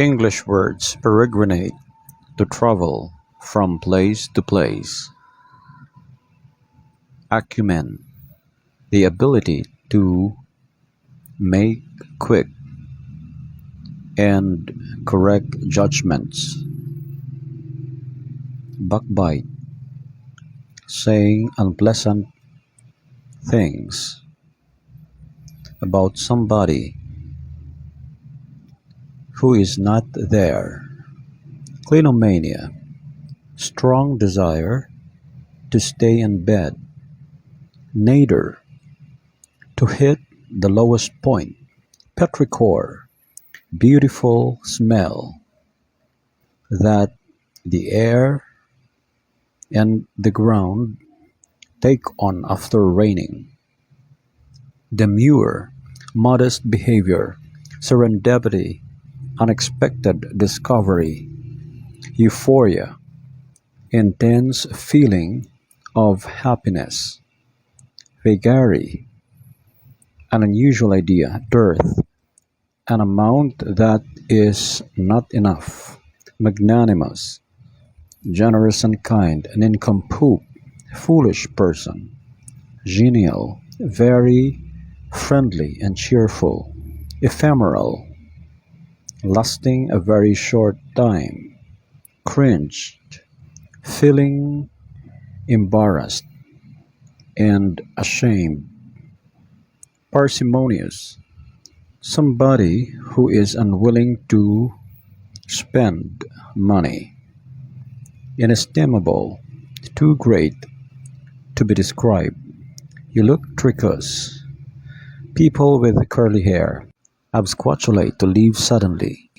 English words peregrinate, to travel from place to place. Acumen, the ability to make quick and correct judgments. Backbite, saying unpleasant things about somebody who is not there. Clinomania, strong desire to stay in bed. Nadir, to hit the lowest point. Petrichor, beautiful smell that the air and the ground take on after raining. Demure, modest behavior. Serendipity, unexpected discovery. Euphoria, intense feeling of happiness. Vagary, an unusual idea. Dearth, an amount that is not enough. Magnanimous, generous and kind. Nincompoop, foolish person. Genial, very friendly and cheerful. Ephemeral, lasting a very short time. Cringed, feeling embarrassed and ashamed. Parsimonious, somebody who is unwilling to spend money. Inestimable, too great to be described. Electricus, people with curly hair. Absquatulate, to leave suddenly.